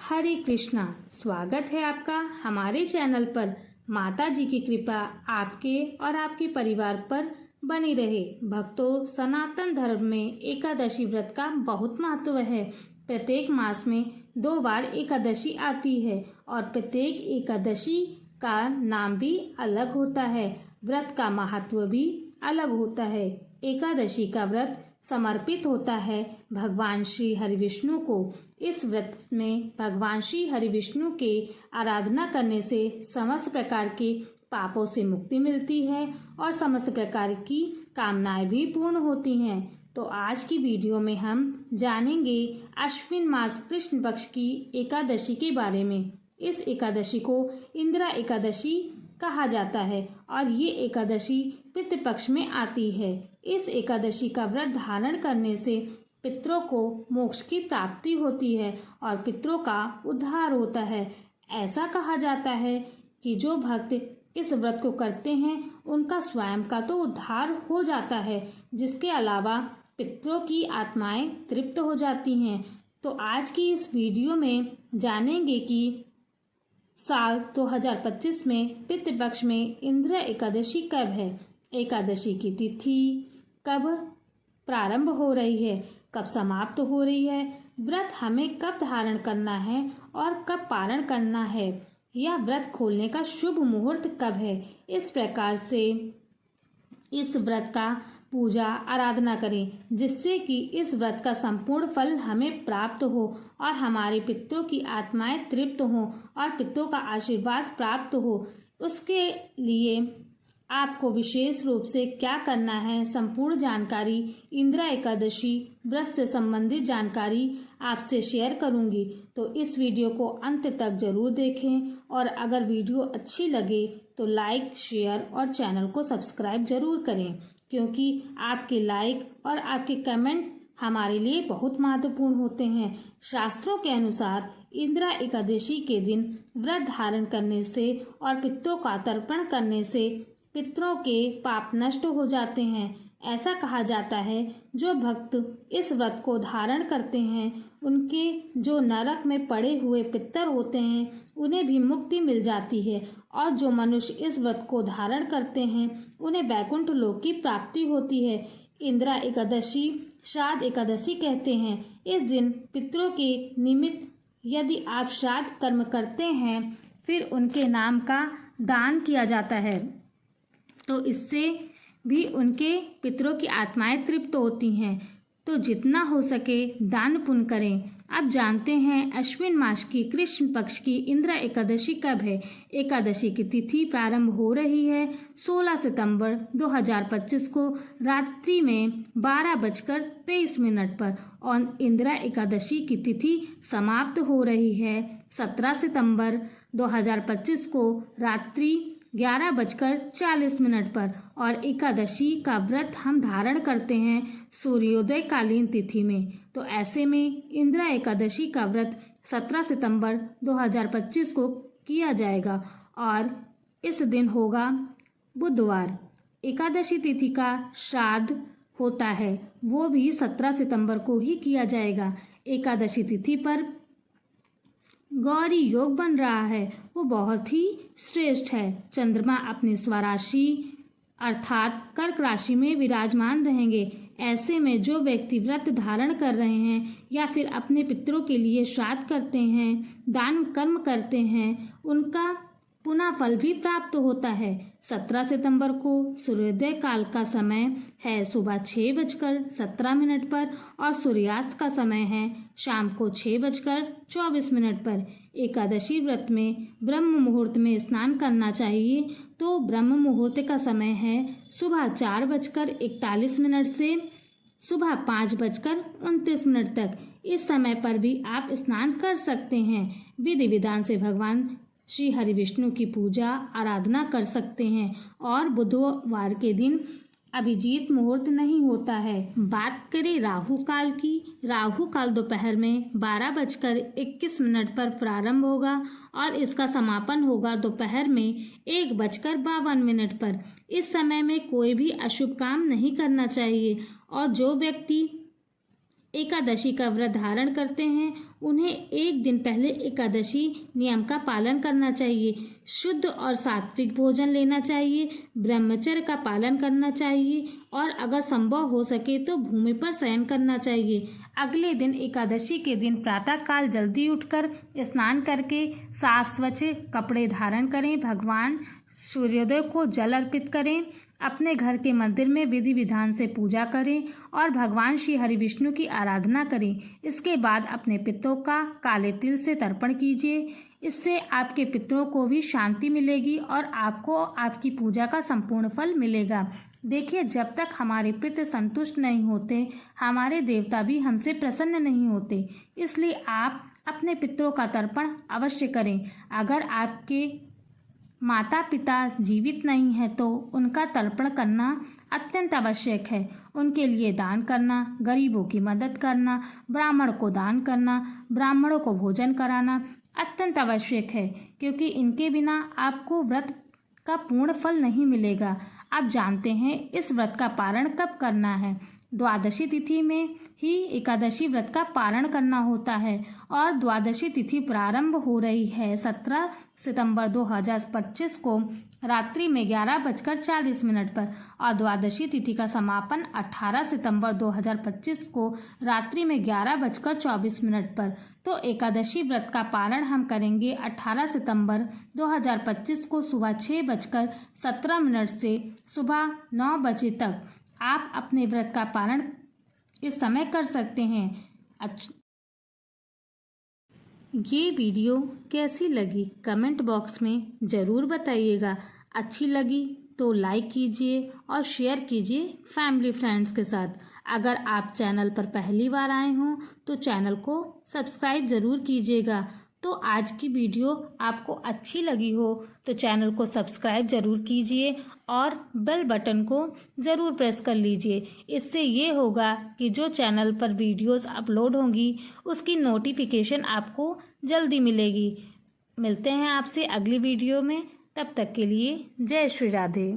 हरे कृष्णा। स्वागत है आपका हमारे चैनल पर। माता जी की कृपा आपके और आपके परिवार पर बनी रहे। भक्तों, सनातन धर्म में एकादशी व्रत का बहुत महत्व है। प्रत्येक मास में 2 बार एकादशी आती है और प्रत्येक एकादशी का नाम भी अलग होता है। व्रत का महत्व भी अलग होता है। एकादशी का व्रत समर्पित होता है भगवान श्री हरिविष्णु को। इस व्रत में भगवान श्री हरिविष्णु के आराधना करने से समस्त प्रकार के पापों से मुक्ति मिलती है और समस्त प्रकार की कामनाएं भी पूर्ण होती हैं। तो आज की वीडियो में हम जानेंगे अश्विन मास कृष्ण पक्ष की एकादशी के बारे में। इस एकादशी को इंदिरा एकादशी कहा जाता है और ये एकादशी पितृपक्ष में आती है। इस एकादशी का व्रत धारण करने से पितरों को मोक्ष की प्राप्ति होती है और पितरों का उद्धार होता है। ऐसा कहा जाता है कि जो भक्त इस व्रत को करते हैं उनका स्वयं का तो उद्धार हो जाता है, जिसके अलावा पितरों की आत्माएं तृप्त हो जाती हैं। तो आज की इस वीडियो में जानेंगे कि साल 2025 में पितृपक्ष में इंदिरा एकादशी कब है, एकादशी की तिथि कब प्रारंभ हो रही है, कब समाप्त हो रही है, व्रत हमें कब धारण करना है और कब पारण करना है, यह व्रत खोलने का शुभ मुहूर्त कब है। इस प्रकार से इस व्रत का पूजा आराधना करें, जिससे कि इस व्रत का संपूर्ण फल हमें प्राप्त हो और हमारे पितरों की आत्माएं तृप्त हों और पितरों का आशीर्वाद प्राप्त हो। उसके लिए आपको विशेष रूप से क्या करना है, संपूर्ण जानकारी इंदिरा एकादशी व्रत से संबंधित जानकारी आपसे शेयर करूंगी। तो इस वीडियो को अंत तक जरूर देखें और अगर वीडियो अच्छी लगे तो लाइक, शेयर और चैनल को सब्सक्राइब जरूर करें, क्योंकि आपके लाइक और आपके कमेंट हमारे लिए बहुत महत्वपूर्ण होते हैं। शास्त्रों के अनुसार इंदिरा एकादशी के दिन व्रत धारण करने से और पितरों का तर्पण करने से पितरों के पाप नष्ट हो जाते हैं। ऐसा कहा जाता है जो भक्त इस व्रत को धारण करते हैं उनके जो नरक में पड़े हुए पितर होते हैं उन्हें भी मुक्ति मिल जाती है और जो मनुष्य इस व्रत को धारण करते हैं उन्हें वैकुंठ लोक की प्राप्ति होती है। इंदिरा एकादशी श्राद्ध एकादशी कहते हैं। इस दिन पितरों के निमित्त यदि आप श्राद्ध कर्म करते हैं फिर उनके नाम का दान किया जाता है, तो इससे भी उनके पितरों की आत्माएं तृप्त होती हैं। तो जितना हो सके दान पुण्य करें। अब जानते हैं अश्विन मास की कृष्ण पक्ष की इंदिरा एकादशी कब है। एकादशी की तिथि प्रारंभ हो रही है 16 सितंबर 2025 को रात्रि में 12:23 पर और इंदिरा एकादशी की तिथि समाप्त हो रही है 17 सितंबर 2025 को रात्रि 11:40 पर और एकादशी का व्रत हम धारण करते हैं सूर्योदय कालीन तिथि में। तो ऐसे में इंदिरा एकादशी का व्रत 17 सितंबर 2025 को किया जाएगा और इस दिन होगा बुधवार। एकादशी तिथि का श्राद्ध होता है वो भी 17 सितंबर को ही किया जाएगा। एकादशी तिथि पर गौरी योग बन रहा है, वो बहुत ही श्रेष्ठ है। चंद्रमा अपनी स्वराशि अर्थात कर्क राशि में विराजमान रहेंगे। ऐसे में जो व्यक्ति व्रत धारण कर रहे हैं या फिर अपने पितरों के लिए श्राद्ध करते हैं, दान कर्म करते हैं, उनका पुनः फल भी प्राप्त होता है। 17 सितंबर को सूर्योदय काल का समय है सुबह 6:17 पर और सूर्यास्त का समय है शाम को 6:24 पर। एकादशी व्रत में ब्रह्म मुहूर्त में स्नान करना चाहिए। तो ब्रह्म मुहूर्त का समय है सुबह 4:41 से सुबह 5:29 तक। इस समय पर भी आप स्नान कर सकते हैं। विधि विधान से भगवान श्री हरिविष्णु की पूजा आराधना कर सकते हैं और बुधवार के दिन अभिजीत मुहूर्त नहीं होता है। बात करें राहु काल की, राहु काल दोपहर में 12:21 पर प्रारंभ होगा और इसका समापन होगा दोपहर में 1:52 पर। इस समय में कोई भी अशुभ काम नहीं करना चाहिए और जो व्यक्ति एकादशी का व्रत धारण करते हैं उन्हें एक दिन पहले एकादशी नियम का पालन करना चाहिए। शुद्ध और सात्विक भोजन लेना चाहिए, ब्रह्मचर्य का पालन करना चाहिए और अगर संभव हो सके तो भूमि पर शयन करना चाहिए। अगले दिन एकादशी के दिन प्रातःकाल जल्दी उठकर स्नान करके साफ स्वच्छ कपड़े धारण करें, भगवान सूर्योदय को जल अर्पित करें, अपने घर के मंदिर में विधि विधान से पूजा करें और भगवान श्री हरि विष्णु की आराधना करें। इसके बाद अपने पितरों का काले तिल से तर्पण कीजिए। इससे आपके पितरों को भी शांति मिलेगी और आपको आपकी पूजा का संपूर्ण फल मिलेगा। देखिए, जब तक हमारे पितृ संतुष्ट नहीं होते, हमारे देवता भी हमसे प्रसन्न नहीं होते। इसलिए आप अपने पितरों का तर्पण अवश्य करें। अगर आपके माता पिता जीवित नहीं है तो उनका तर्पण करना अत्यंत आवश्यक है। उनके लिए दान करना, गरीबों की मदद करना, ब्राह्मण को दान करना, ब्राह्मणों को भोजन कराना अत्यंत आवश्यक है, क्योंकि इनके बिना आपको व्रत का पूर्ण फल नहीं मिलेगा। आप जानते हैं इस व्रत का पारण कब करना है। द्वादशी तिथि में ही एकादशी व्रत का पारण करना होता है और द्वादशी तिथि प्रारंभ हो रही है 17 सितंबर 2025 को रात्रि में 11:40 पर और द्वादशी तिथि का समापन 18 सितंबर 2025 को रात्रि में 11:24 पर। तो एकादशी व्रत का पारण हम करेंगे 18 सितंबर 2025 को सुबह 6:17 से सुबह 9 बजे तक। आप अपने व्रत का पारण इस समय कर सकते हैं। ये वीडियो कैसी लगी कमेंट बॉक्स में ज़रूर बताइएगा। अच्छी लगी तो लाइक कीजिए और शेयर कीजिए फैमिली फ्रेंड्स के साथ। अगर आप चैनल पर पहली बार आए हों तो चैनल को सब्सक्राइब ज़रूर कीजिएगा। तो आज की वीडियो आपको अच्छी लगी हो तो चैनल को सब्सक्राइब ज़रूर कीजिए और बेल बटन को ज़रूर प्रेस कर लीजिए। इससे ये होगा कि जो चैनल पर वीडियोस अपलोड होंगी उसकी नोटिफिकेशन आपको जल्दी मिलेगी। मिलते हैं आपसे अगली वीडियो में, तब तक के लिए जय श्री राधे।